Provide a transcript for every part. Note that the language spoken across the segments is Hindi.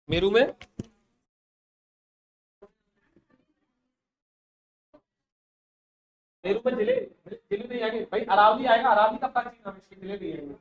मेरू में मेरू में जिले जिले नहीं आएंगे भाई, अरावली आएगा, अरावली का प्राचीन नाम है, इसके जिले नहीं आएंगे।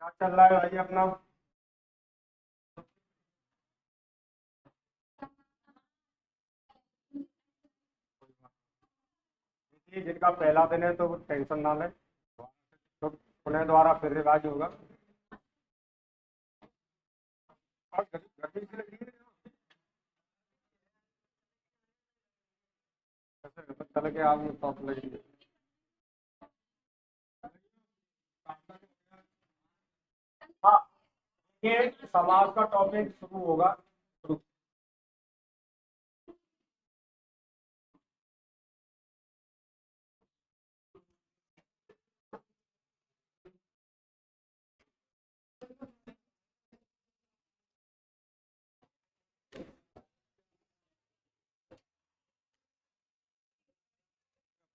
क्या चल रहा है भाई अपना? देखिए, जिनका पहला दिन है तो वो टेंशन ना लें, तो पुनः द्वारा फिर रिवाज होगा। और गर्मी इसलिए लगी है ना, ऐसे चल के आप टॉप लगेंगे। हाँ, ये समाज का टॉपिक शुरू होगा। शुरू।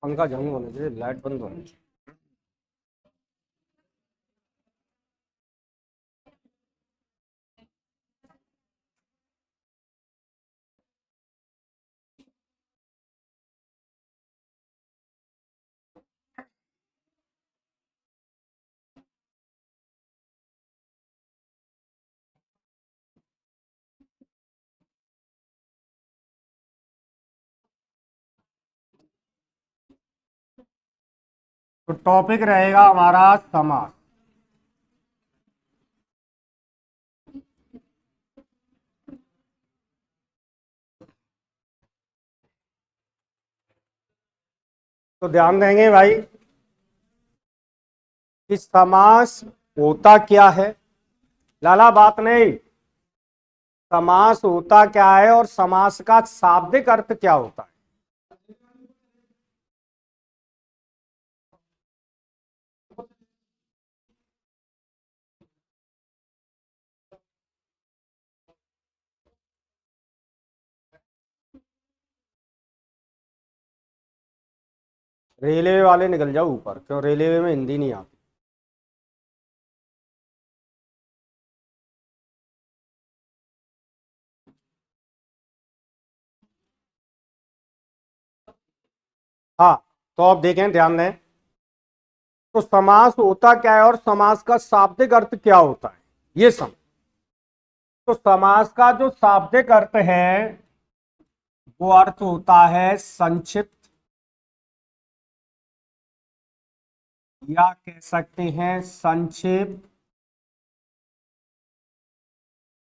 पंखा जंग होना चाहिए, लाइट बंद होनी चाहिए। तो टॉपिक रहेगा हमारा समाज। तो ध्यान देंगे भाई कि समास होता क्या है। लाला बात नहीं, समास होता क्या है और समास का शाब्दिक अर्थ क्या होता है। रेलवे वाले निकल जाओ ऊपर, क्यों रेलवे में हिंदी नहीं आती। हाँ, तो अब देखें, ध्यान दें। तो समास होता क्या है और समास का शाब्दिक अर्थ क्या होता है, ये समझ। तो समास का जो शाब्दिक अर्थ है वो अर्थ होता है संक्षिप्त, या कह सकते हैं संक्षेप,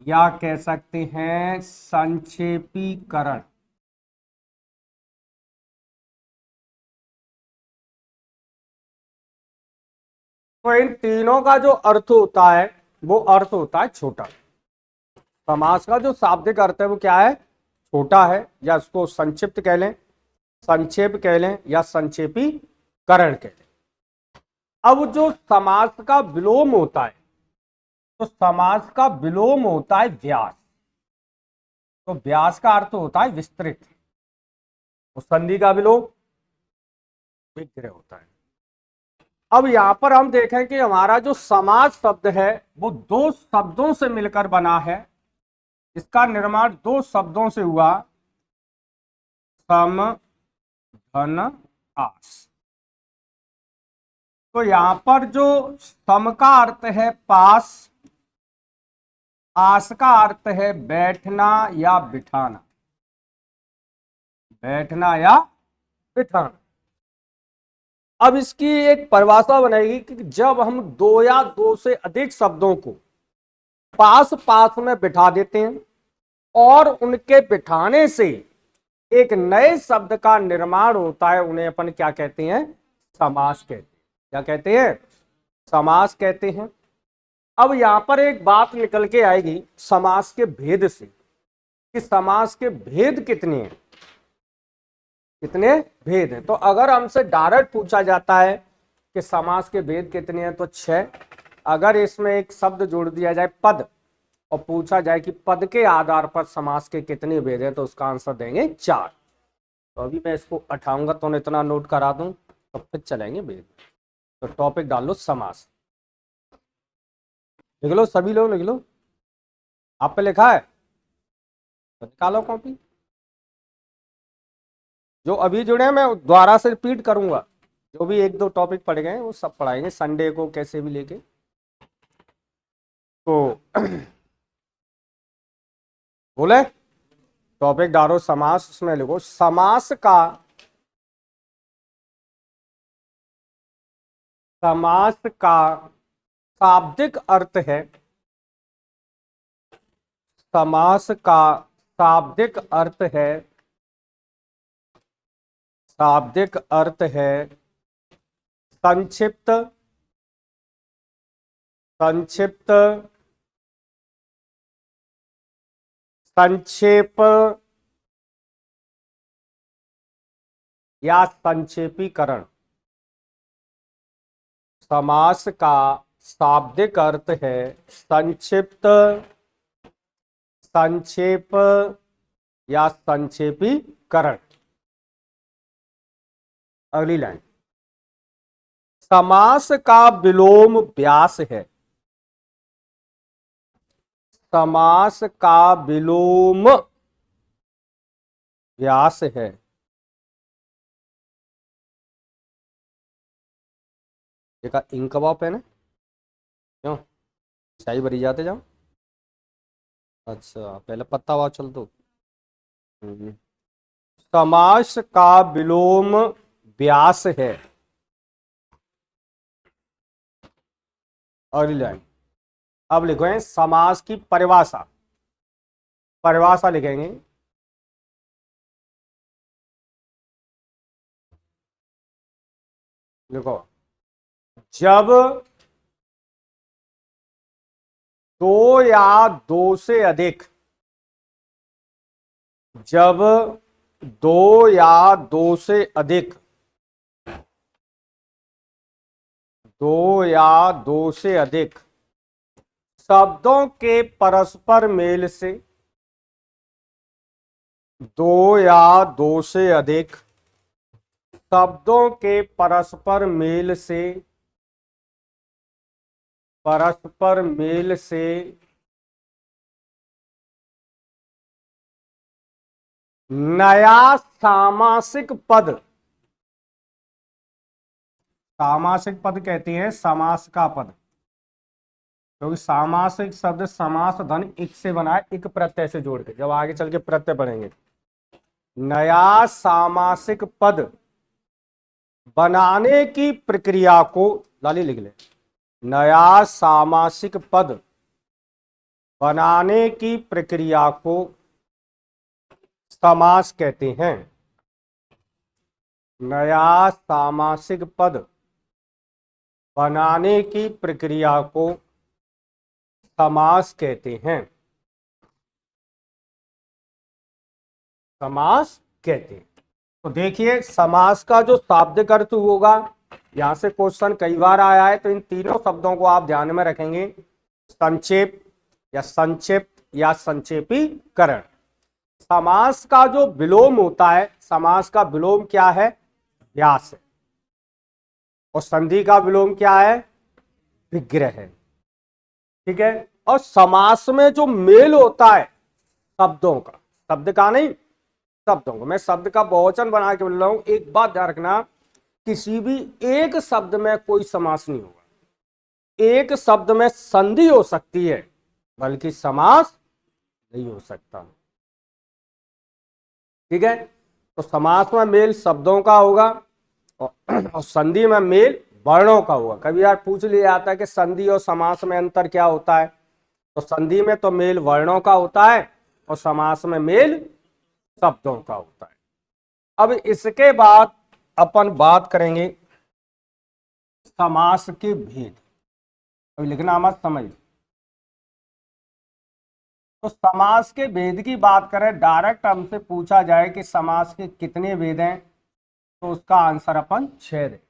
या कह सकते हैं संक्षेपीकरण। तो इन तीनों का जो अर्थ होता है वो अर्थ होता है छोटा। समास का जो शाब्दिक अर्थ है वो क्या है, छोटा है, या उसको संक्षिप्त कह लें, संक्षेप कह लें, या संक्षेपीकरण कह लें। अब जो समास का विलोम होता है, तो समास का विलोम होता है व्यास। तो व्यास का अर्थ होता है विस्तृत, और संधि का विलोम विग्रह होता है। अब यहां पर हम देखें कि हमारा जो समाज शब्द है वो दो शब्दों से मिलकर बना है। इसका निर्माण दो शब्दों से हुआ, सम धन आस। तो यहां पर जो सम का अर्थ है पास, आस का अर्थ है बैठना या बिठाना, बैठना या बिठाना। अब इसकी एक परिभाषा बनेगी कि जब हम दो या दो से अधिक शब्दों को पास पास में बिठा देते हैं और उनके बिठाने से एक नए शब्द का निर्माण होता है, उन्हें अपन क्या कहते हैं, समास कहते हैं। क्या कहते हैं, समास कहते हैं। अब यहां पर एक बात निकल के आएगी समास के भेद से, कि समास के भेद कितने हैं, कितने भेद हैं। तो अगर हमसे डायरेक्ट पूछा जाता है कि समास के भेद कितने हैं, तो 6। अगर इसमें एक शब्द जोड़ दिया जाए पद, और पूछा जाए कि पद के आधार पर समास के कितने भेद हैं, तो उसका आंसर देंगे 4। तो अभी मैं इसको उठाऊंगा तो इतना नोट करा दूं, तो फिर चलेंगे भेद। तो टॉपिक डाल लो समास, लिख लो, सभी लोग लिख लो। आप पे लिखा है तो निकालो कॉपी। जो अभी जुड़े हैं मैं दोबारा से रिपीट करूंगा, जो भी एक दो टॉपिक पढ़ गए वो सब पढ़ाएंगे संडे को कैसे भी लेके। तो बोले टॉपिक डालो समास, उसमें लिखो समास का शाब्दिक अर्थ है, समास का शाब्दिक अर्थ है, शाब्दिक अर्थ है संक्षिप्त, संक्षिप्त, संक्षेप या संक्षेपीकरण। समास का शाब्दिक अर्थ है संक्षिप्त, संक्षेप या संक्षेपीकरण। अगली लाइन, समास का विलोम व्यास है, समास का विलोम व्यास है। देखा इंक कबाब पेन है क्यों शाही भरी जाते जाओ। अच्छा पहले पत्ता हुआ चल दो। समास का विलोम व्यास है। अगली लाइन, अब लिखेंगे समास की परिभाषा, परिभाषा लिखेंगे। देखो जब दो या दो से अधिक, जब दो या दो से अधिक, दो या दो से अधिक शब्दों के परस्पर मेल से, दो या दो से अधिक शब्दों के परस्पर मेल से, परस्पर मेल से नया सामासिक पद, सामासिक पद कहते हैं समास का पद, क्योंकि सामासिक शब्द समास धन इक से बना है, इक प्रत्यय से जोड़ के, जब आगे चल के प्रत्यय पढ़ेंगे। नया सामासिक पद बनाने की प्रक्रिया को, लाली लिख ले, नया सामासिक पद बनाने की प्रक्रिया को समास कहते हैं। नया सामासिक पद बनाने की प्रक्रिया को समास कहते हैं, समास कहते हैं। तो देखिए समास का जो शाब्दिक अर्थ होगा, यहां से क्वेश्चन कई बार आया है, तो इन तीनों शब्दों को आप ध्यान में रखेंगे, संक्षेप या संक्षिप्त या संक्षेपीकरण। समास का जो विलोम होता है, समास का विलोम क्या है, व्यास है, और संधि का विलोम क्या है, विग्रह है। ठीक है, और समास में जो मेल होता है शब्दों का, शब्द का नहीं, शब्दों को, मैं शब्द का बहुवचन बना के बोल रहा हूं, एक बात ध्यान रखना, किसी भी एक शब्द में कोई समास नहीं होगा। एक शब्द में संधि हो सकती है, बल्कि समास नहीं हो सकता। ठीक है, तो समास में मेल शब्दों का होगा और संधि में मेल वर्णों का होगा। कभी यार पूछ लिया जाता है कि संधि और समास में अंतर क्या होता है, तो संधि में तो मेल वर्णों का होता है और समास में मेल शब्दों का होता है। अब इसके बाद अपन बात करेंगे समास के भेद। अभी लिखना मत, समझ। तो समास के भेद की बात करें, डायरेक्ट हमसे पूछा जाए कि समास के कितने भेद हैं, तो उसका आंसर अपन 6 देंगे।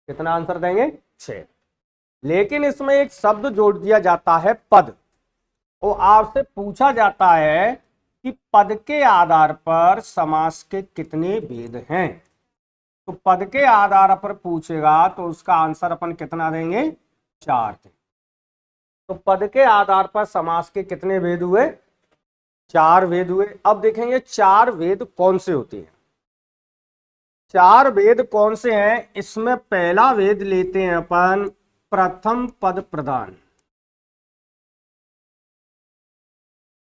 कितना आंसर देंगे, 6। लेकिन इसमें एक शब्द जोड़ दिया जाता है पद, और आपसे पूछा जाता है कि पद के आधार पर समास के कितने भेद हैं। तो पद के आधार पर पूछेगा तो उसका आंसर अपन कितना देंगे, 4 देंगे। तो पद के आधार पर समास के कितने भेद हुए, 4 भेद हुए। अब देखेंगे 4 भेद कौन से होते हैं। 4 भेद कौन से हैं, इसमें पहला भेद लेते हैं अपन प्रथम पद प्रधान।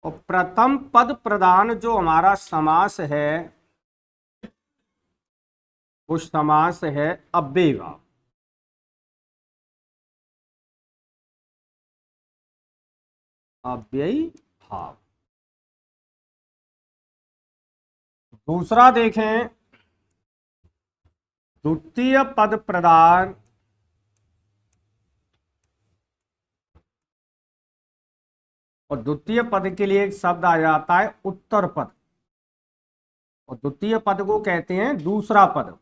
और प्रथम पद प्रधान जो हमारा समास है वो समास है अव्ययी भाव। अव्ययी भाव। दूसरा देखें, द्वितीय पद प्रधान और द्वितीय पद के लिए एक शब्द आ जाता है उत्तर पद, और द्वितीय पद को कहते हैं दूसरा पद।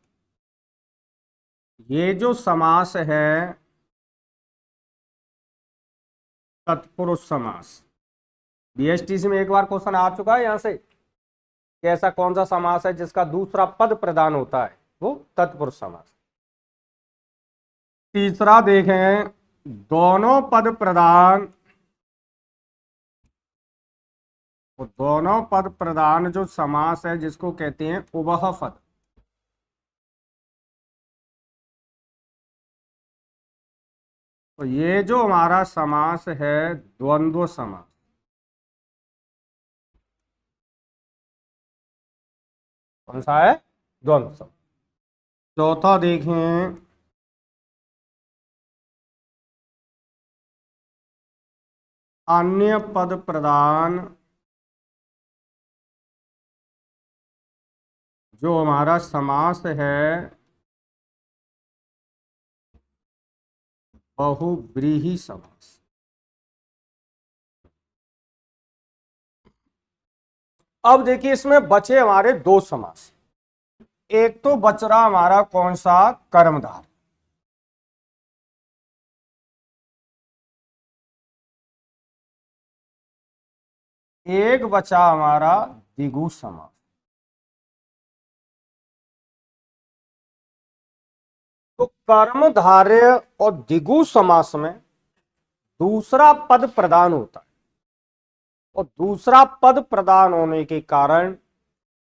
ये जो समास है तत्पुरुष समास। बीएसटीसी में एक बार क्वेश्चन आ चुका है यहां से कि ऐसा कौन सा समास है जिसका दूसरा पद प्रधान होता है, वो तत्पुरुष समास। तीसरा देखें, दोनों पद प्रधान, वो दोनों पद प्रधान जो समास है जिसको कहते हैं उभय पद। तो ये जो हमारा समास है द्वंद्व समास। कौन सा है? द्वंद्व समास। चौथा देखें, अन्य पद प्रधान जो हमारा समास है बहुव्रीहि समास। अब देखिए इसमें बचे हमारे दो समास। एक तो बच रहा हमारा कौन सा? कर्मधार। एक बचा हमारा द्विगु समास। तो कर्मधारय और द्विगु समास में दूसरा पद प्रधान होता है, और दूसरा पद प्रधान होने के कारण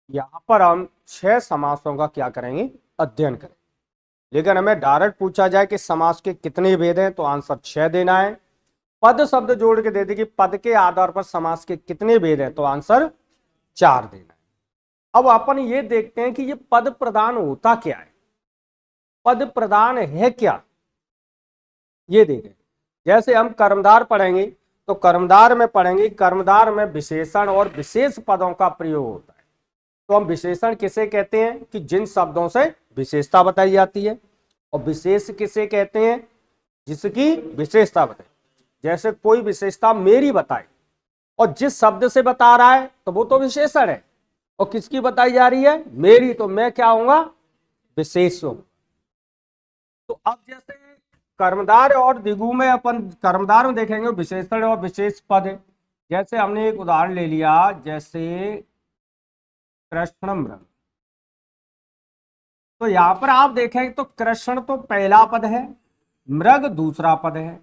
यहां पर हम 6 समासों का क्या करेंगे? अध्ययन करें। लेकिन हमें डायरेक्ट पूछा जाए कि समास के कितने भेद हैं तो आंसर 6 देना है। पद शब्द जोड़ के दे दे कि पद के आधार पर समास के कितने भेद हैं तो आंसर 4 देना है। अब अपन ये देखते हैं कि ये पद प्रधान होता क्या है, पद प्रधान है क्या, ये देखें। जैसे हम कर्मधार पढ़ेंगे तो कर्मधार में पढ़ेंगे, कर्मधार में विशेषण और विशेष पदों का प्रयोग होता है। तो हम विशेषण किसे कहते हैं? कि जिन शब्दों से विशेषता बताई जाती है। और विशेष किसे कहते हैं? जिसकी विशेषता बताई। जैसे कोई विशेषता मेरी बताई और जिस शब्द से बता रहा है तो वो तो विशेषण है, और किसकी बताई जा रही है? मेरी, तो मैं क्या होऊंगा? विशेष हूं। तो अब जैसे कर्मधार और द्विगु में अपन कर्मधार में देखेंगे विशेषण और विशेष पद। जैसे हमने एक उदाहरण ले लिया, जैसे कृष्ण मृग। तो यहां पर आप देखें तो कृष्ण तो पहला पद है, मृग दूसरा पद है।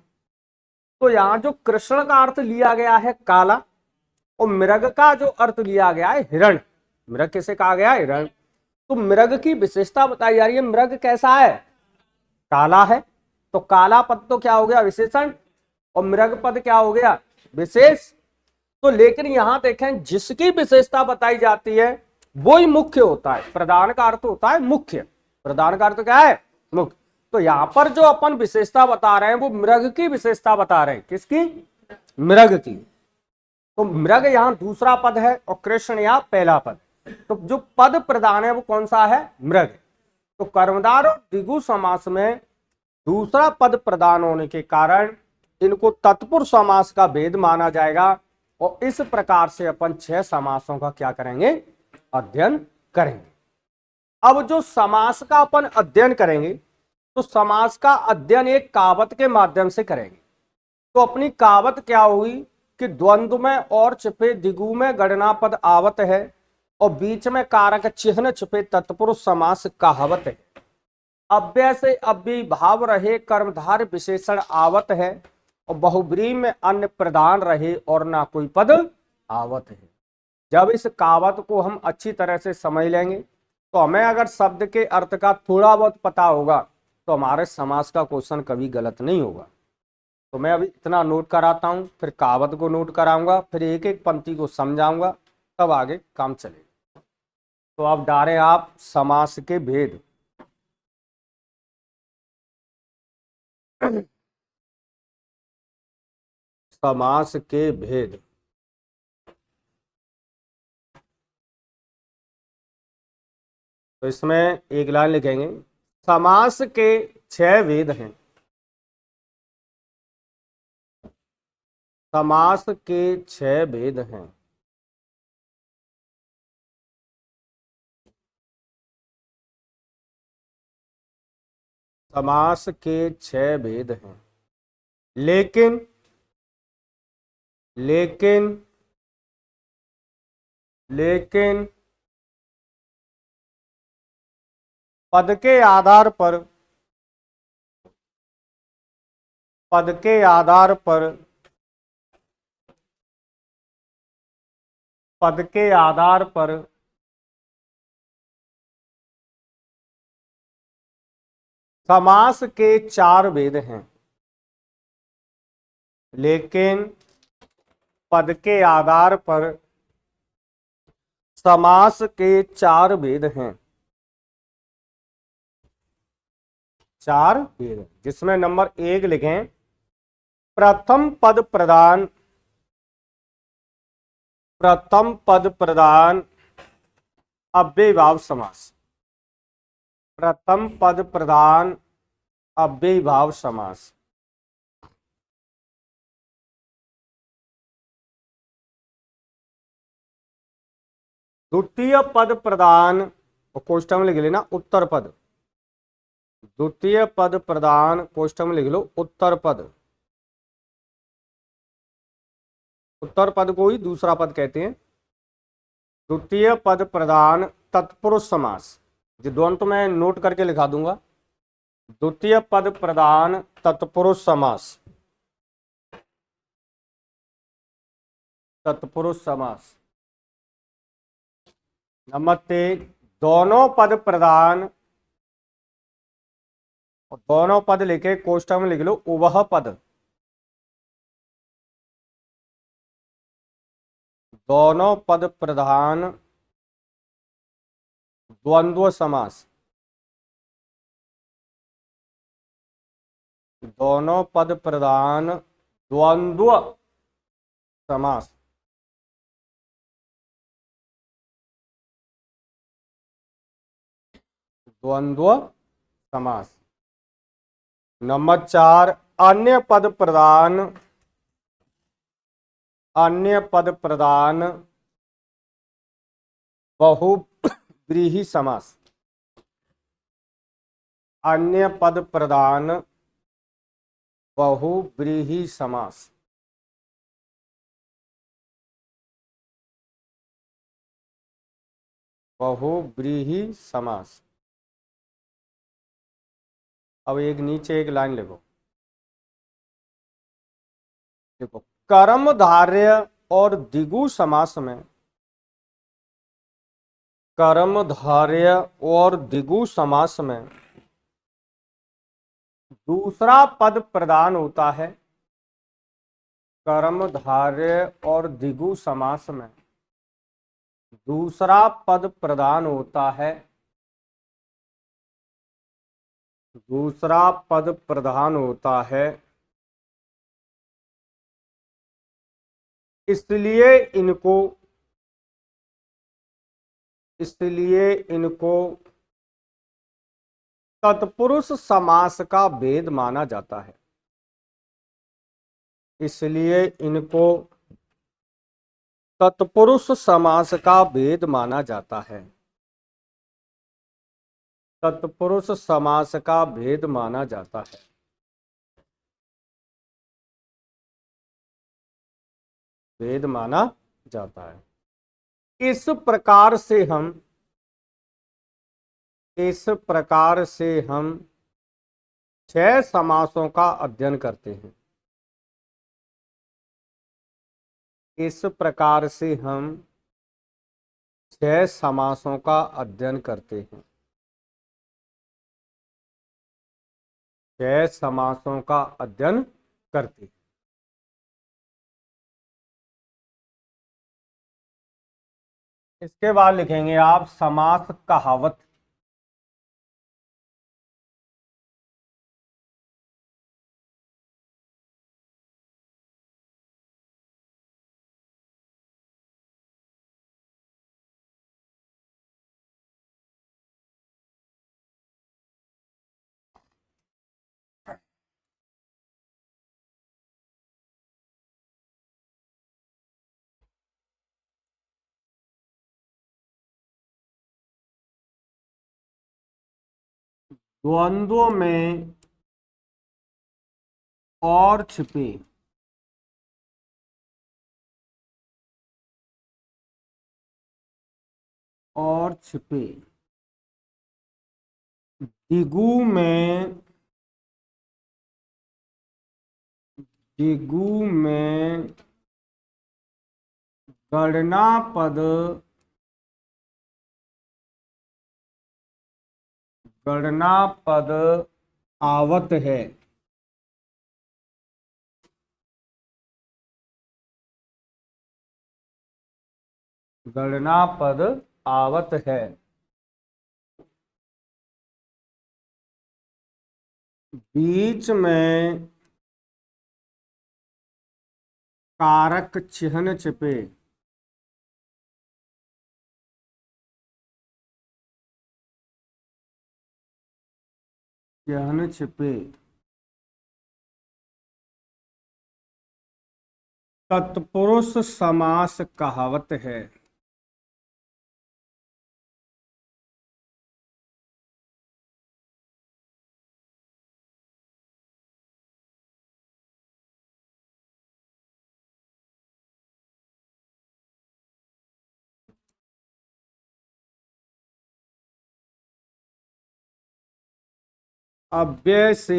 तो यहां जो कृष्ण का अर्थ लिया गया है काला, और मृग का जो अर्थ लिया गया है हिरण। मृग किसे कहा गया? हिरण। तो मृग की विशेषता बताई जा रही है, मृग कैसा है? काला है। तो काला पद तो क्या हो गया? विशेषण। और मृग पद क्या हो गया? विशेष। तो लेकिन यहां देखें जिसकी विशेषता बताई जाती है वो ही मुख्य होता है। प्रधान का अर्थ होता है मुख्य, प्रधान का अर्थ क्या है? मुख्य। तो यहां पर जो अपन विशेषता बता रहे हैं वो मृग की विशेषता बता रहे हैं। किसकी? मृग की। तो मृग यहां दूसरा पद है और कृष्ण यहां पहला पद। तो जो पद प्रधान है वो कौन सा है? मृग। तो कर्मधार और द्विगु समास में दूसरा पद प्रधान होने के कारण इनको तत्पुरुष समास का भेद माना जाएगा, और इस प्रकार से अपन 6 समासों का क्या करेंगे? अध्ययन करेंगे। अब जो समास का अपन अध्ययन करेंगे तो समास का अध्ययन एक कहावत के माध्यम से करेंगे। तो अपनी कहावत क्या होगी? कि द्वंद्व में और छिपे द्विगु में गणना पद आवत है, और बीच में कारक चिन्ह छिपे तत्पुरुष समास कहावत है। अव्यय से अव्ययी भाव रहे कर्मधार विशेषण आवत है, और बहुब्रीहि में अन्य प्रधान रहे और ना कोई पद आवत है। जब इस कहावत को हम अच्छी तरह से समझ लेंगे तो हमें अगर शब्द के अर्थ का थोड़ा बहुत पता होगा तो हमारे समास का क्वेश्चन कभी गलत नहीं होगा। तो मैं अभी इतना नोट कराता हूं, फिर कहावत को नोट कराऊंगा, फिर एक एक पंक्ति को समझाऊंगा, तब आगे काम चलेगा। तो अब डालें आप समास के भेद। समास के भेद। तो इसमें एक लाइन लिखेंगे, समास के 6 भेद हैं। समास के 6 भेद हैं। समास के 6 भेद हैं। लेकिन लेकिन लेकिन पद के आधार पर, पद के आधार पर, पद के आधार पर समास के 4 भेद हैं। लेकिन पद के आधार पर समास के 4 भेद हैं। 4 भेद, जिसमें नंबर 1 लिखें, प्रथम पद प्रधान, प्रथम पद प्रधान अव्ययीभाव समास। प्रथम पद प्रधान अव्ययीभाव समास। द्वितीय पद प्रधान, और कोष्ठक में लिख लेना उत्तर पद। द्वितीय पद प्रधान, कोष्ठक में लिख लो उत्तर पद। उत्तर पद को ही दूसरा पद कहते हैं। द्वितीय पद प्रधान तत्पुरुष समास, जो दोनों तो मैं नोट करके लिखा दूंगा। द्वितीय पद प्रधान तत्पुरुष समास। तत्पुरुष समास। नंबर 3, दोनों पद प्रधान, और दोनों पद लिखे कोष्ठक में लिख लो उभय पद। दोनों पद प्रधान द्वंद्व समास। दोनों पद प्रधान द्वंद्व समास। द्वंद्व समास। नंबर 4, अन्य पद प्रधान, अन्य पद प्रधान बहुव्रीहि समास। अन्य पद प्रधान बहुव्रीहि समास। बहुव्रीहि समास। अब एक नीचे एक लाइन लिखो, देखो, कर्मधारय और द्विगु समास में, कर्मधारय और द्विगु समास में दूसरा पद प्रधान होता है। कर्मधारय और द्विगु समास में दूसरा पद प्रधान होता है। दूसरा पद प्रधान होता है। इसलिए इनको, इसलिए इनको तत्पुरुष समास का भेद माना जाता है। इसलिए इनको तत्पुरुष समास का भेद माना जाता है। तत्पुरुष समास का भेद माना जाता है। भेद माना जाता है। इस प्रकार से हम, इस प्रकार से हम 6 समासों का अध्ययन करते हैं। इस प्रकार से हम 6 समासों का अध्ययन करते हैं। 6 समासों का अध्ययन करती है। इसके बाद लिखेंगे आप समास कहावत। द्वंद्व में और छिपे और छिपे दिगु में दिगु में गणना पद आवत है। गणना पद आवत है। बीच में कारक चिन्ह छिपे चिन्ह छिपे तत्पुरुष समास कहावत है। अव्यय से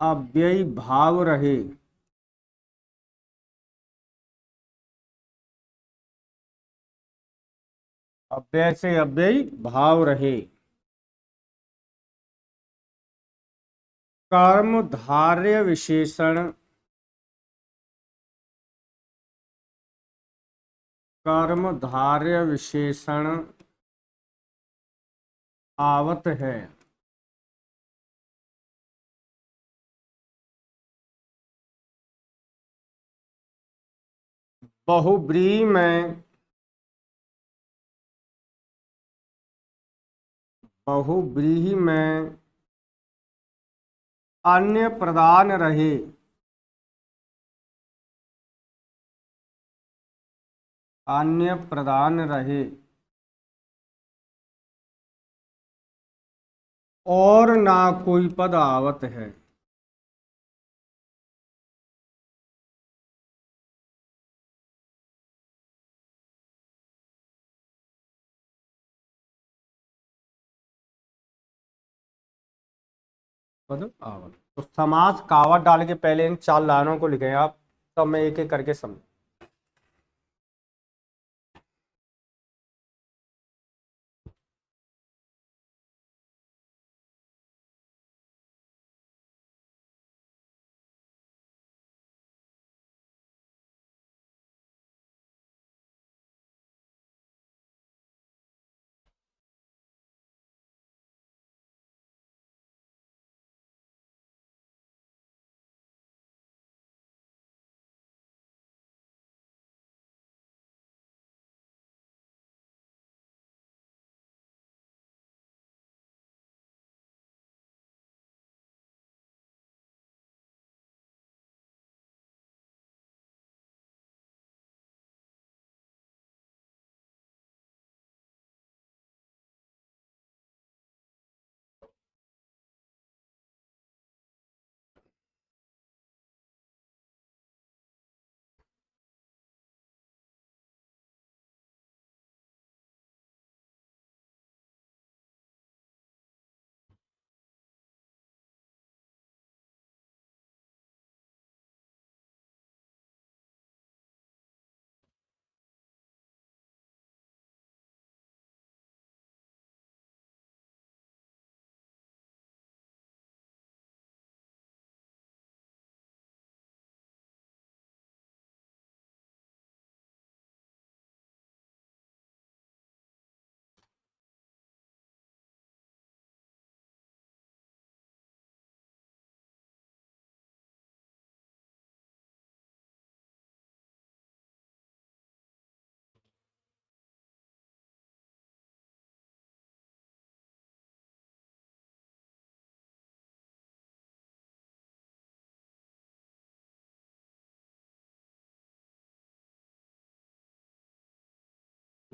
अव्ययी भाव रहे। अव्यय से अव्ययी भाव रहे। कर्मधारय विशेषण कर्मधारय विशेषण आवत है। बहुब्रीहि में अन्य प्रधान रहे। अन्य प्रधान रहे और ना कोई पद आवत है। पद आवत तो समास कहावत डाल के पहले इन 4 लाइनों को लिखें आप, तब मैं एक एक करके समझ।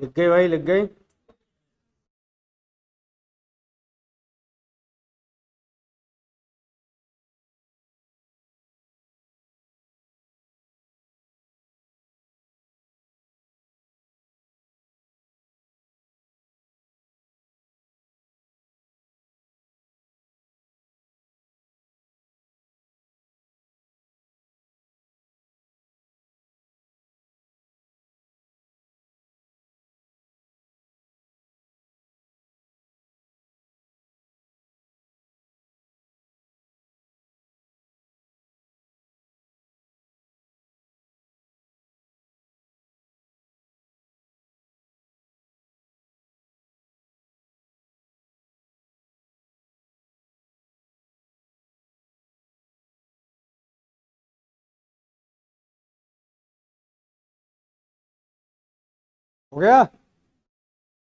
लिख गई भाई, लिख गई। हो गया।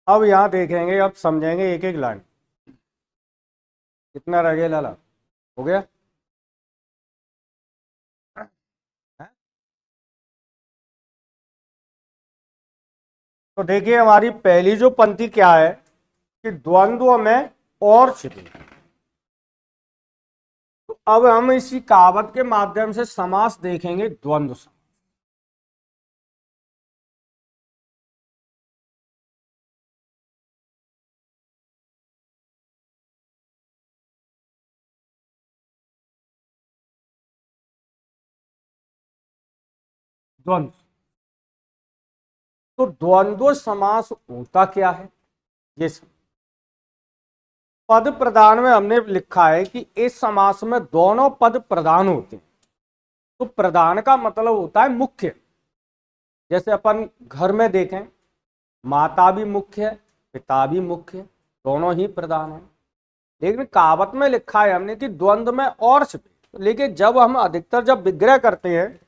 अब यहां देखेंगे, अब समझेंगे एक एक लाइन। कितना रह गया लाला? हो गया। हैं? तो देखिए हमारी पहली जो पंक्ति क्या है कि द्वंद्व में और छिपी। तो अब हम इसी कहावत के माध्यम से समास देखेंगे, द्वंद्व समास। द्वंद्व। तो द्वंद्व समास होता क्या है ये पद प्रधान में हमने लिखा है कि इस समास में दोनों पद प्रधान होते हैं। तो प्रधान का मतलब होता है मुख्य। जैसे अपन घर में देखें, माता भी मुख्य है, पिता भी मुख्य है, दोनों ही प्रधान है। लेकिन कहावत में लिखा है हमने कि द्वंद्व में और छिपे। लेकिन जब हम अधिकतर जब विग्रह करते हैं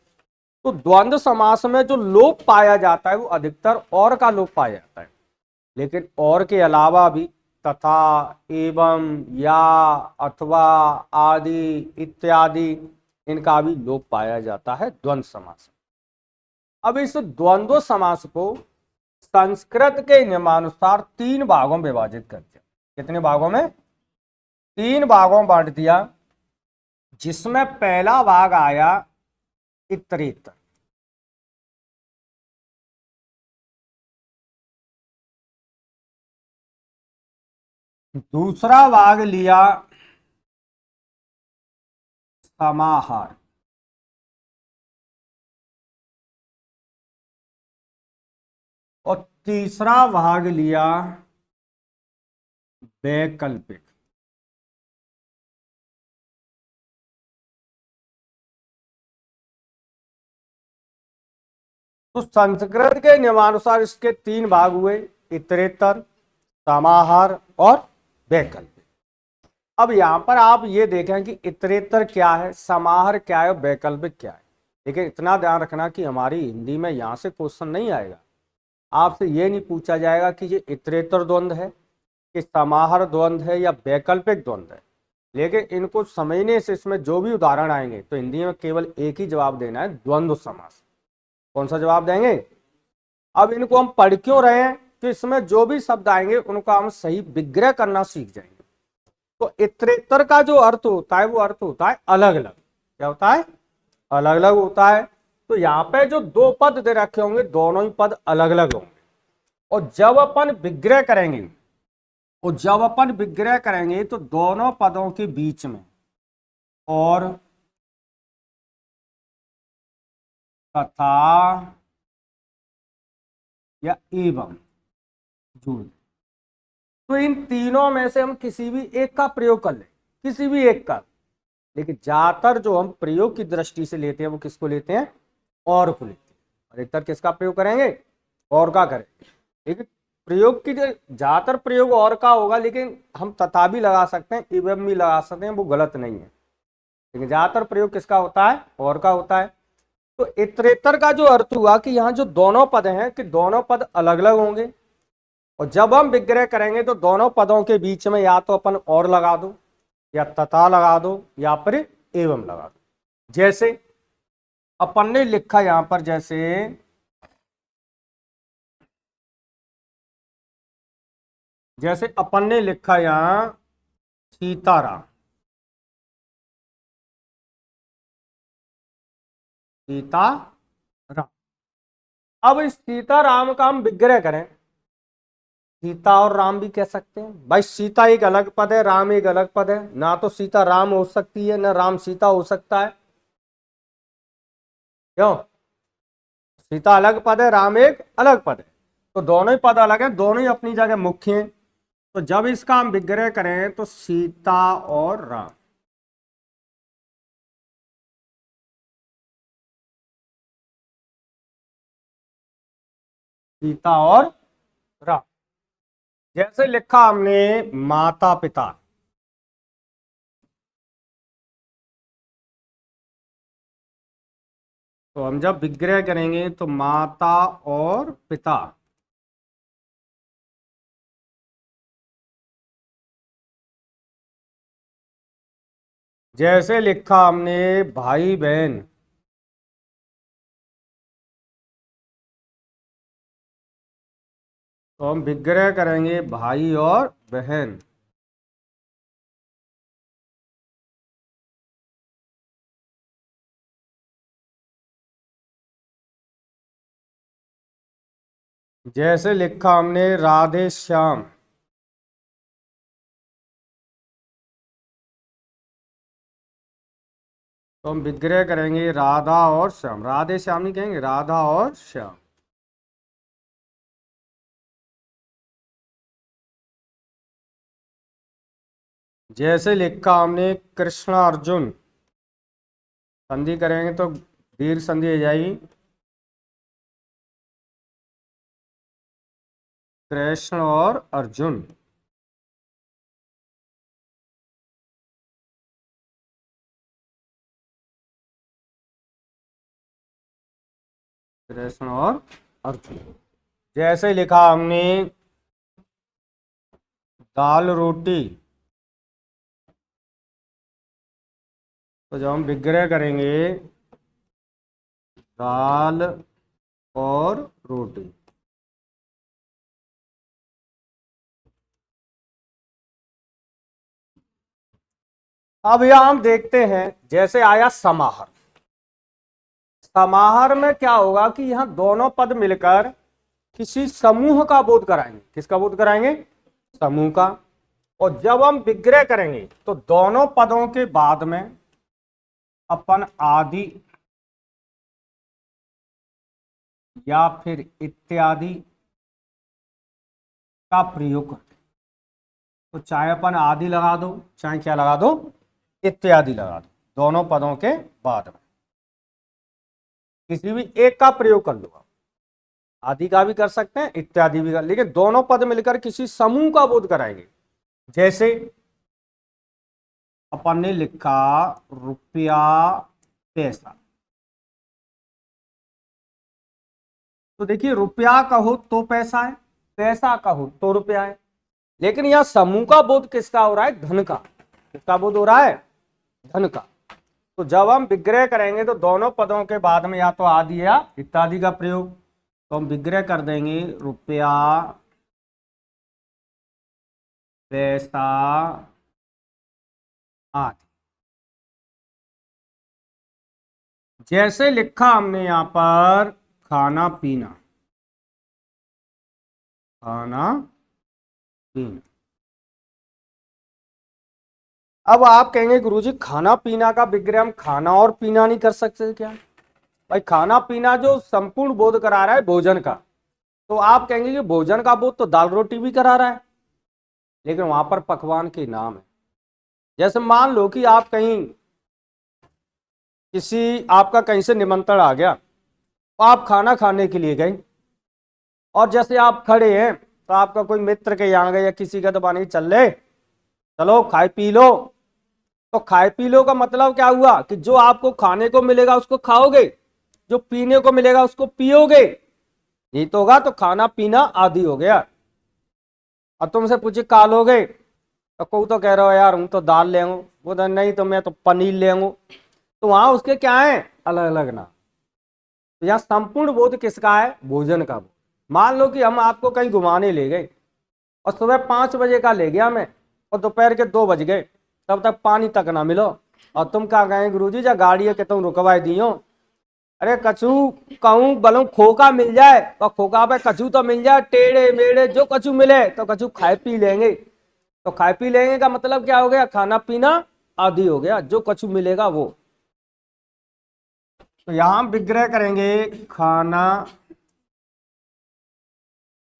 तो द्वंद्व समास में जो लोप पाया जाता है वो अधिकतर और का लोप पाया जाता है। लेकिन और के अलावा भी तथा, एवं, या, अथवा, आदि, इत्यादि, इनका भी लोप पाया जाता है द्वंद्व समास। अब इस द्वंद्व समास को संस्कृत के नियमानुसार 3 भागों में विभाजित कर दिया। कितने भागों में? 3 भागों में बांट दिया, जिसमें पहला भाग आया इतरेतर। दूसरा भाग लिया समाहार। और तीसरा भाग लिया वैकल्पिक। तो संस्कृत के नियमानुसार इसके 3 भाग हुए, इतरेतर, समाहार और वैकल्पिक। अब यहां पर आप ये देखें कि इतरेतर क्या है, समाहार क्या है, वैकल्पिक क्या है। लेकिन इतना ध्यान रखना कि हमारी हिंदी में यहां से क्वेश्चन नहीं आएगा। आपसे ये नहीं पूछा जाएगा कि ये इतरेतर द्वंद्व है, कि समाहार द्वंद्व है, या वैकल्पिक द्वंद्व है। लेकिन इनको समझने से इसमें जो भी उदाहरण आएंगे तो हिंदी में केवल एक ही जवाब देना है, द्वंद्व समास। कौन सा जवाब देंगे? अब इनको हम पढ़ क्यों रहे हैं? तो इसमें जो भी शब्द आएंगे उनका हम सही विग्रह करना सीख जाएंगे। तो इतरेतर का जो अर्थ होता है वो अर्थ होता है अलग अलग। क्या होता है? अलग अलग होता है। तो यहाँ पे जो 2 पद दे रखे होंगे दोनों ही पद अलग अलग होंगे। और जब अपन विग्रह करेंगे, तो दोनों पदों के बीच में और, तथा या एवं जोड़। तो इन तीनों में से हम किसी भी एक का प्रयोग कर लें, किसी भी एक का। लेकिन ज्यादातर जो हम प्रयोग की दृष्टि से लेते हैं वो किसको लेते हैं? और को लेते हैं। अधिकतर किसका प्रयोग करेंगे? और का करेंगे। लेकिन प्रयोग की ज्यादातर प्रयोग और का होगा, लेकिन हम तथा भी लगा सकते हैं, एवं भी लगा सकते हैं, वो गलत नहीं है। लेकिन ज्यादातर प्रयोग किसका होता है? और का होता है। तो इतरेतर का जो अर्थ हुआ कि यहाँ जो दोनों पद हैं कि दोनों पद अलग अलग होंगे। और जब हम विग्रह करेंगे तो दोनों पदों के बीच में या तो अपन और लगा दो, या तथा लगा दो, या फिर एवं लगा दो। जैसे अपन ने लिखा यहां पर, जैसे जैसे अपन ने लिखा यहां सीताराम, सीताराम। अब इस सीताराम का हम विग्रह करें, सीता और राम भी कह सकते हैं। भाई सीता एक अलग पद है, राम एक अलग पद है, ना तो सीता राम हो सकती है ना राम सीता हो सकता है। क्यों? सीता अलग पद है, राम एक अलग पद है, तो दोनों ही पद अलग हैं, दोनों ही अपनी जगह मुख्य हैं। तो जब इसका हम विग्रह करें तो सीता और राम, सीता और राम। जैसे लिखा हमने माता पिता, तो हम जब विग्रह करेंगे तो माता और पिता, जैसे लिखा हमने भाई बहन, तो हम विग्रह करेंगे भाई और बहन। जैसे लिखा हमने राधे श्याम, तो हम विग्रह करेंगे राधा और श्याम, राधे श्याम नहीं कहेंगे, राधा और श्याम। जैसे लिखा हमने कृष्ण अर्जुन, संधि करेंगे तो दीर्घ संधि हो जाएगी, कृष्ण और अर्जुन। कृष्ण और अर्जुन। जैसे लिखा हमने दाल रोटी, तो जब हम विग्रह करेंगे दाल और रोटी। अब यहां हम देखते हैं, जैसे आया समाहर, समाहर में क्या होगा कि यहां दोनों पद मिलकर किसी समूह का बोध कराएंगे। किसका बोध कराएंगे? समूह का। और जब हम विग्रह करेंगे तो दोनों पदों के बाद में अपन आदि या फिर इत्यादि का प्रयोग करते हैं। तो चाहे अपन आदि लगा दो, चाहे क्या लगा दो, इत्यादि लगा दो, दोनों पदों के बाद में किसी भी एक का प्रयोग कर लो आप। आदि का भी कर सकते हैं, इत्यादि भी कर, लेकिन दोनों पद मिलकर किसी समूह का बोध कराएंगे। जैसे अपन ने लिखा रुपया पैसा, तो देखिए रुपया कहो तो पैसा है, पैसा कहो तो रुपया है, लेकिन यहां समूह का बोध किसका हो रहा है? धन का। किसका बोध हो रहा है? धन का। तो जब हम विग्रह करेंगे तो दोनों पदों के बाद में या तो आदि या इत्यादि का प्रयोग, तो हम विग्रह कर देंगे रुपया पैसा आदि। जैसे लिखा हमने यहां पर खाना पीना, खाना पीना। अब आप कहेंगे गुरुजी खाना पीना का विग्रह हम खाना और पीना नहीं कर सकते क्या? भाई खाना पीना जो संपूर्ण बोध करा रहा है भोजन का, तो आप कहेंगे कि भोजन का बोध तो दाल रोटी भी करा रहा है, लेकिन वहां पर पकवान के नाम है। जैसे मान लो कि आप कहीं किसी आपका कहीं से निमंत्रण आ गया, तो आप खाना खाने के लिए गए, और जैसे आप खड़े हैं तो आपका कोई मित्र के यहाँ गए या किसी का, तो बानी चल ले, चलो खाए पी लो। तो खाए पी लो का मतलब क्या हुआ कि जो आपको खाने को मिलेगा उसको खाओगे, जो पीने को मिलेगा उसको पियोगे, ये तो होगा। तो खाना पीना आदि हो गया। और तुमसे पूछे का लोगे, तो कोई तो कह रहा हो यार हम तो दाल ले, वो तो नहीं तो मैं तो पनीर ले, तो वहां उसके क्या है? अलग अलग नाम। तो यहाँ संपूर्ण बोध किसका है? भोजन का बोध। मान लो कि हम आपको कहीं घुमाने ले गए, और सुबह 5 बजे का ले गया मैं और दोपहर के 2 बज गए, तब तक पानी तक ना मिलो। और तुम कहाँ गए गुरुजी, जा गाड़ी है कि तुम रुकवाए दियो। अरे कछू कहूँ बलूं खोका मिल जाए तो खोका पे कछू तो मिल जाए, टेढ़े मेढ़े जो कछू मिले तो कछू खाए पी लेंगे। तो खाए पी लेंगे का मतलब क्या हो गया, खाना पीना आदि हो गया, जो कछू मिलेगा वो। तो यहां विग्रह करेंगे खाना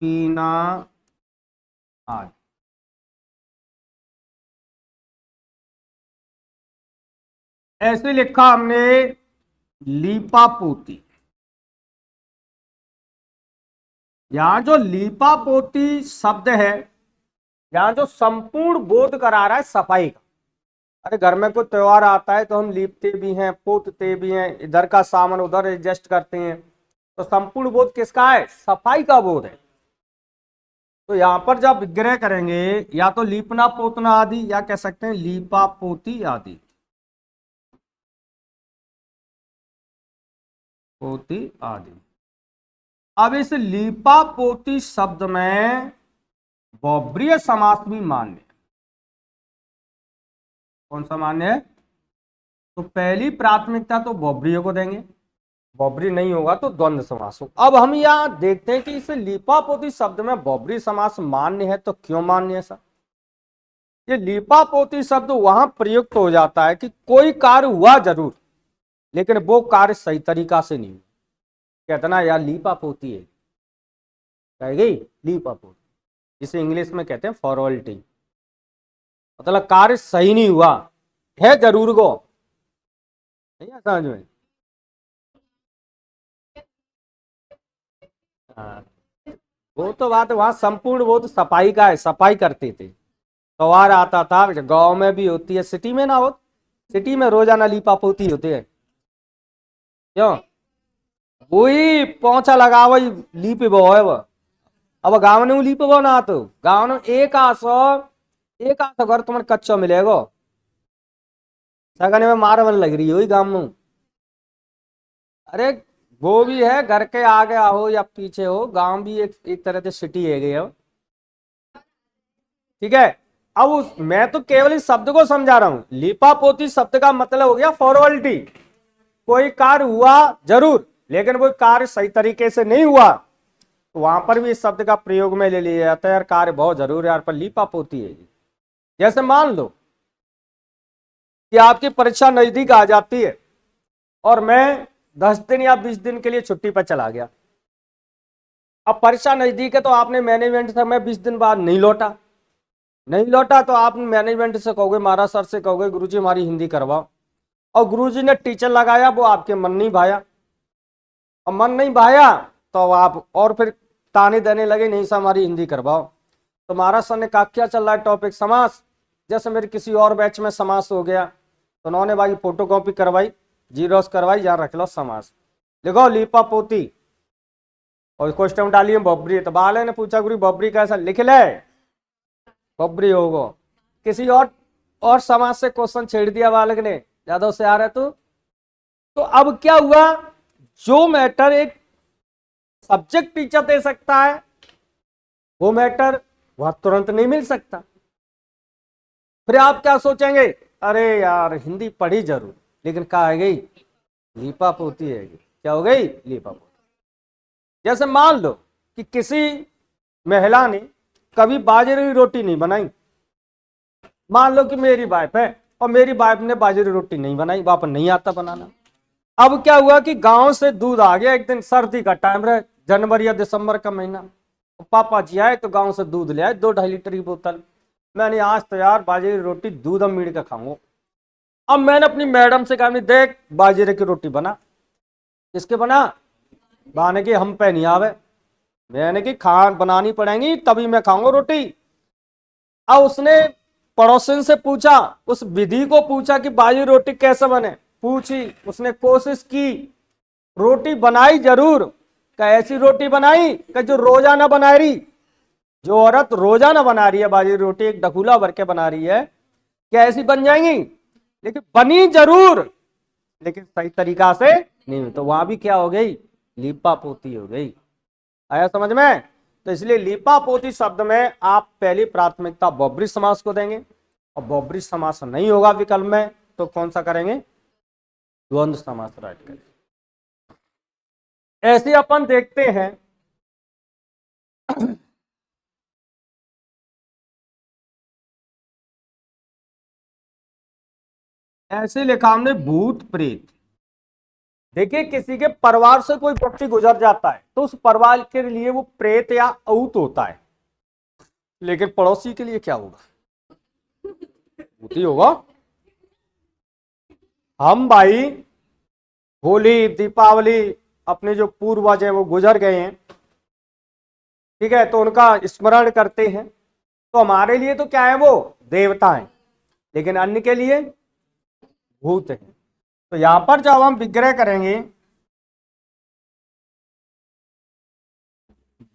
पीना आदि। ऐसे लिखा हमने लीपा पोती। यहां जो लीपा पोती शब्द है, यहां जो संपूर्ण बोध करा रहा है सफाई का। अरे घर में कोई त्योहार आता है तो हम लीपते भी हैं, पोतते भी हैं, इधर का सामान उधर एडजस्ट करते हैं। तो संपूर्ण बोध किसका है, सफाई का बोध है। तो यहां पर जब विग्रह करेंगे या तो लीपना पोतना आदि, या कह सकते हैं लीपा पोती आदि, पोती आदि। अब इस लीपा पोती शब्द में बौब्रीय समास भी मान्य है। कौन सा मान्य है, तो पहली प्राथमिकता तो बौब्रीय को देंगे, बौब्री नहीं होगा तो द्वंद्व समास हो। अब हम यहां देखते हैं कि इस लीपा पोती शब्द में बौब्री समास मान्य है, तो क्यों मान्य है सर। ये लीपा पोती शब्द वहां प्रयुक्त हो जाता है कि कोई कार्य हुआ जरूर, लेकिन वो कार्य सही तरीका से नहीं हुआ। कहते ना यार लीपा पोती है, कह गई लीपा पोती, जिसे इंग्लिश में कहते हैं फॉर्मेलिटी, मतलब कार्य सही नहीं हुआ है जरूर गो, नहीं है समझ में। हाँ, वो तो बात वहां संपूर्ण वो तो सफाई का है, सफाई करते थे। त्योहार आता था, गांव में भी होती है, सिटी में ना हो, सिटी में रोजाना लीपा पोती होती है। क्यों, वही पोछा लगा वही लीप बो है वो। अब गाँव में लीप बो ना, तो गाँव में एक आसो घर तुम्हें कच्चो मिलेगो, सगने में मारवन लग रही है वही गाँव में। अरे वो भी है, घर के आगे हो या पीछे हो, गांव भी एक तरह से सिटी है गई हो, ठीक है। अब मैं तो केवल इस शब्द को समझा रहा हूं। लीपा पोती शब्द का मतलब हो गया फॉर्मेलिटी, कोई कार्य हुआ जरूर लेकिन वो कार्य सही तरीके से नहीं हुआ, तो वहां पर भी इस शब्द का प्रयोग में ले लिया जाता है, यार कार्य बहुत जरूर है यार, पर लीपा पोती है। जैसे मान लो कि आपकी परीक्षा नजदीक आ जाती है और मैं 10 दिन या 20 दिन के लिए छुट्टी पर चला गया। अब परीक्षा नजदीक है तो आपने मैनेजमेंट से, मैं 20 दिन बाद नहीं लौटा तो आप मैनेजमेंट से कहोगे, महाराज सर से कहोगे गुरुजी हमारी हिंदी करवाओ, और गुरुजी ने टीचर लगाया, वो आपके मन नहीं भाया, और मन नहीं भाया तो आप और फिर ताने देने लगे, नहीं सर हमारी हिंदी करवाओ। तो महाराज सर ने कहा क्या चल रहा है टॉपिक, समास। जैसे मेरे किसी और बैच में समास हो गया तो उन्होंने भाई फोटो कॉपी करवाई, जीरोस करवाई, यहाँ रख लो समास, लिखो लीपा पोती, और क्वेश्चन डालिए बबरी। तो बाले ने पूछा गुरु बबरी कैसा, लिख ले बबरी होगो। किसी और समाज से क्वेश्चन छेड़ दिया बालक ने, ज्यादा से आ रहा है तो अब क्या हुआ, जो मैटर एक सब्जेक्ट टीचर दे सकता है वो मैटर वह तुरंत नहीं मिल सकता। फिर आप क्या सोचेंगे, अरे यार हिंदी पढ़ी जरूर लेकिन कहा है गई लीपा पोती है, क्या हो गई लीपा पोती। जैसे मान लो कि किसी महिला ने कभी बाजरे की रोटी नहीं बनाई, मान लो कि मेरी वाइफ है और मेरी वाइफ ने बाजरे की रोटी नहीं बनाई, वापस नहीं आता बनाना। अब क्या हुआ कि गांव से दूध आ गया, एक दिन सर्दी का टाइम रहे, जनवरी या दिसंबर का महीना, पापा जी आए तो गांव से दूध ले आए 2-2.5 लीटर की बोतल। मैंने आज तो यार बाजरे की रोटी दूध और मीड़ का खाऊंगा। अब मैंने अपनी मैडम से कहा देख बाजरे की रोटी बना, किसके बना, बनाने की हम पे नहीं आवे, मैंने की खा बनानी पड़ेगी तभी मैं खाऊंगा रोटी। अब उसने पड़ोसन से पूछा, उस विधि को पूछा कि बाजरे रोटी कैसे बने, पूछी, उसने कोशिश की, रोटी बनाई जरूर, कैसी रोटी बनाई कि जो रोजाना बना रही, जो औरत रोजाना बना रही है बाजरे रोटी, एक ढकूला भर के बना रही है, क्या ऐसी बन जाएंगी, लेकिन बनी जरूर लेकिन सही तरीका से नहीं। तो वहां भी क्या हो गई, लीपा पोती हो गई। आया समझ में। तो इसलिए लीपापोती शब्द में आप पहली प्राथमिकता बहुब्रीहि समास को देंगे, और बहुब्रीहि समास नहीं होगा विकल्प में तो कौन सा करेंगे, द्वंद्व समास राइट करेंगे। ऐसे अपन देखते हैं ऐसे लिखा हमने भूत प्रेत। देखिए किसी के परिवार से कोई व्यक्ति गुजर जाता है तो उस परिवार के लिए वो प्रेत या औत होता है, लेकिन पड़ोसी के लिए क्या होगा, भूत ही होगा। हम भाई होली दीपावली अपने जो पूर्वज हैं वो गुजर गए हैं, ठीक है, तो उनका स्मरण करते हैं, तो हमारे लिए तो क्या है, वो देवता हैं, लेकिन अन्य के लिए भूत है। तो यहां पर जब हम विग्रह करेंगे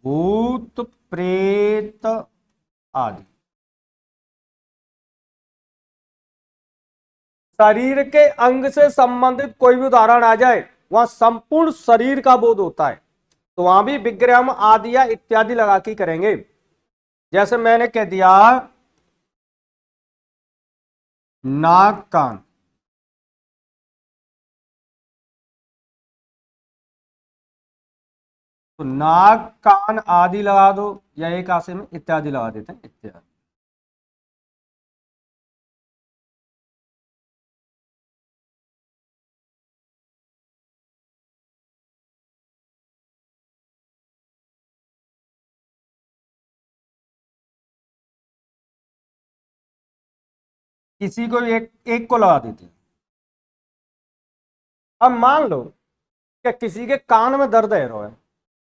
भूत प्रेत आदि, शरीर के अंग से संबंधित कोई भी उदाहरण आ जाए वहां संपूर्ण शरीर का बोध होता है, तो वहां भी विग्रह हम आदि या इत्यादि लगा के करेंगे। जैसे मैंने कह दिया नाक कान, तो नाक कान आदि लगा दो, या एक आशय में इत्यादि लगा देते हैं, इत्यादि। किसी को एक एक को लगा देते हैं। अब मान लो कि किसी के कान में दर्द है रो है,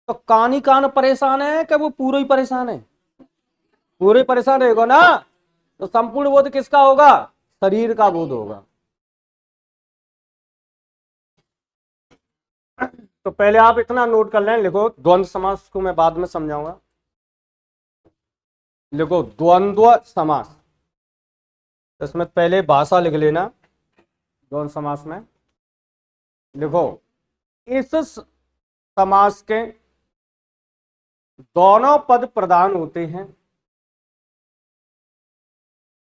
तो कान ही कान परेशान है कि वो पूरा ही परेशान है, पूरे परेशान रहेगा ना, तो संपूर्ण बोध किसका होगा, शरीर का बोध होगा। तो पहले आप इतना नोट कर लें, लिखो द्वंद्व समास को मैं बाद में समझाऊंगा। लिखो द्वंद्व समास, इसमें पहले भाषा लिख लेना। द्वंद्व समास में लिखो इस समास के दोनों पद प्रधान होते हैं,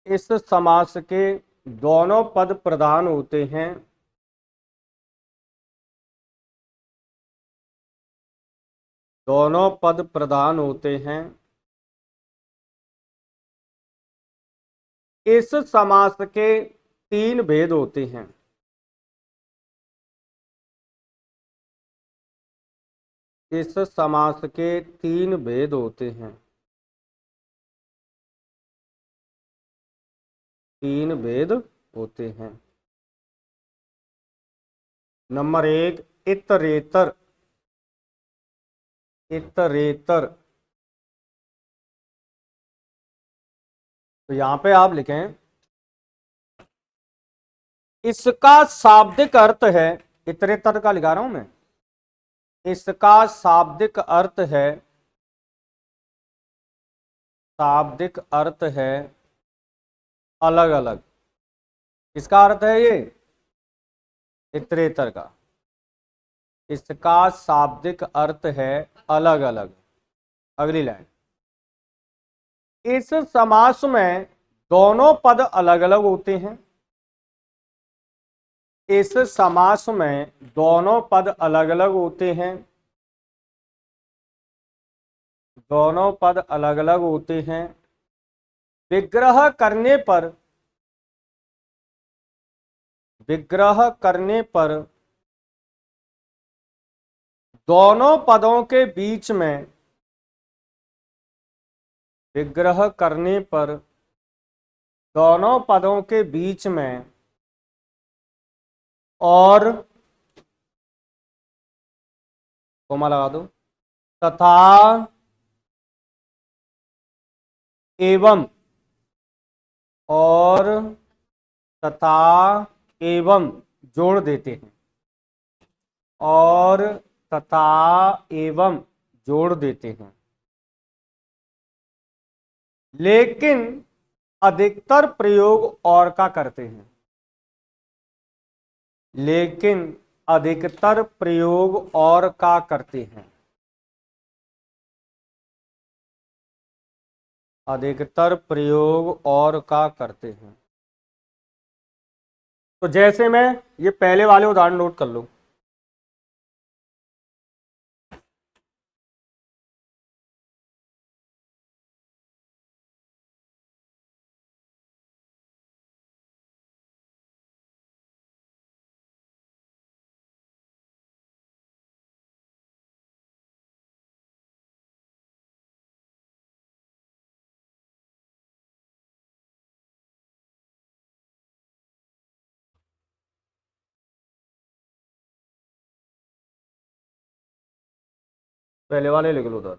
इस समास के दोनों पद प्रधान होते हैं, दोनों पद प्रधान होते हैं। इस समास के तीन भेद होते हैं, इस समास के तीन भेद होते हैं, तीन भेद होते हैं। नंबर एक, इतरेतर, इतरेतर। तो यहां पे आप लिखें इसका शाब्दिक अर्थ है, इतरेतर का लिखा रहा हूं मैं, इसका शाब्दिक अर्थ है, शाब्दिक अर्थ है अलग अलग। किसका अर्थ है ये, इतरेतर का, इसका शाब्दिक अर्थ है अलग अलग। अगली लाइन, इस समास में दोनों पद अलग अलग होते हैं, इस समास में दोनों पद अलग अलग होते हैं, दोनों पद अलग अलग होते हैं। विग्रह करने पर, विग्रह करने पर दोनों पदों के बीच में, विग्रह करने पर दोनों पदों के बीच में और कोमा लगा दो, तथा एवं, और तथा एवं जोड़ देते हैं, और तथा एवं जोड़ देते हैं। लेकिन अधिकतर प्रयोग और का करते हैं, लेकिन अधिकतर प्रयोग और का करते हैं। अधिकतर प्रयोग और का करते हैं। तो जैसे मैं ये पहले वाले उदाहरण नोट कर लो। पहले वाले लिख लो उधर।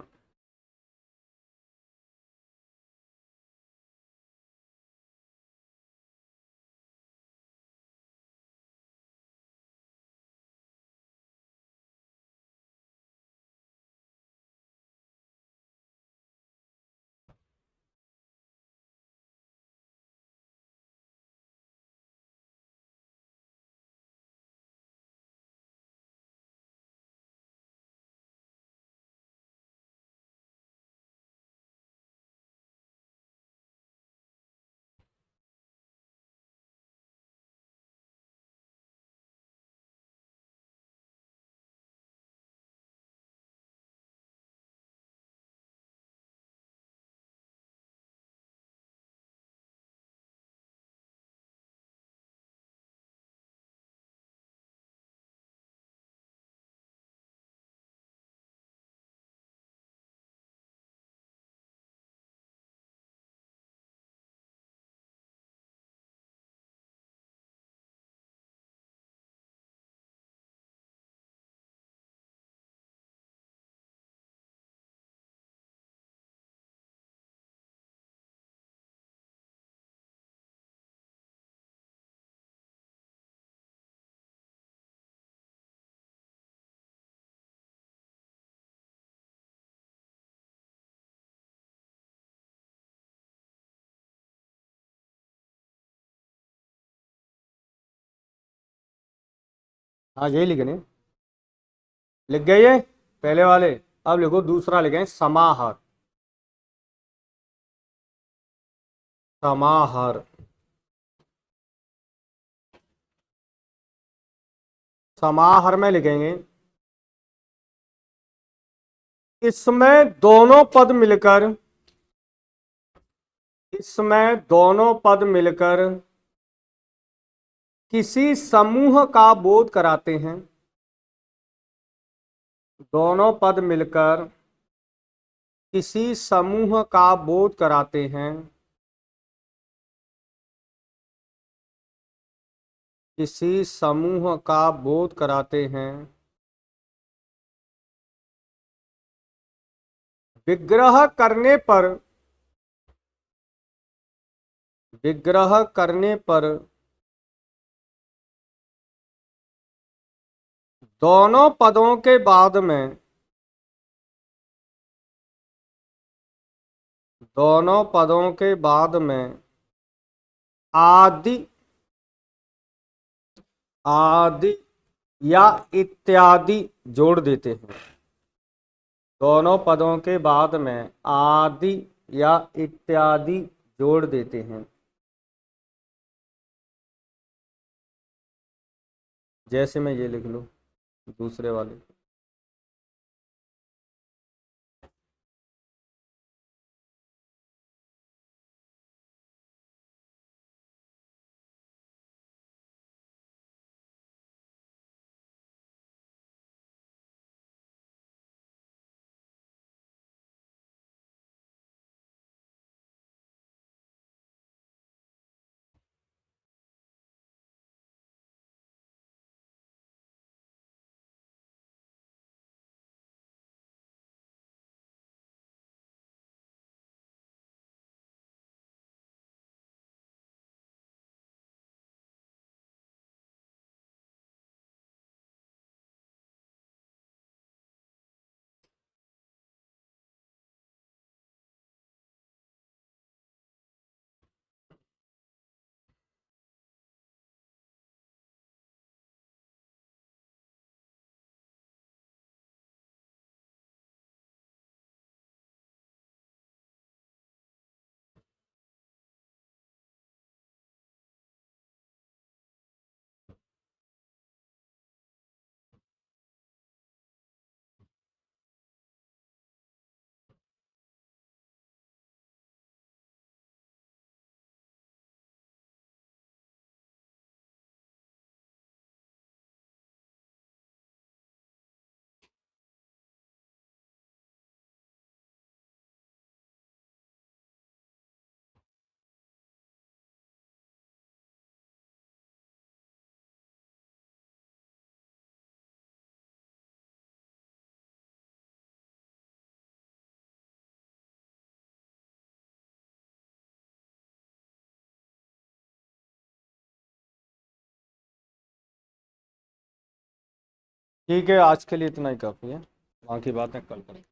हाँ यही लिखने, लिख गए ये पहले वाले। अब लिखो दूसरा, लिखें समाहार। समाहार, समाहार में लिखेंगे इसमें दोनों पद मिलकर, इसमें दोनों पद मिलकर किसी समूह का बोध कराते हैं। दोनों पद मिलकर किसी समूह का बोध कराते हैं। किसी समूह का बोध कराते हैं। विग्रह करने पर, विग्रह करने पर दोनों पदों के बाद में, दोनों पदों के बाद में आदि, आदि या इत्यादि जोड़ देते हैं। दोनों पदों के बाद में आदि या इत्यादि जोड़ देते हैं। जैसे मैं ये लिख लूं दूसरे वाले। ठीक है, आज के लिए इतना ही काफ़ी है, बाकी बातें कल करें।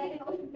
लेकिन उस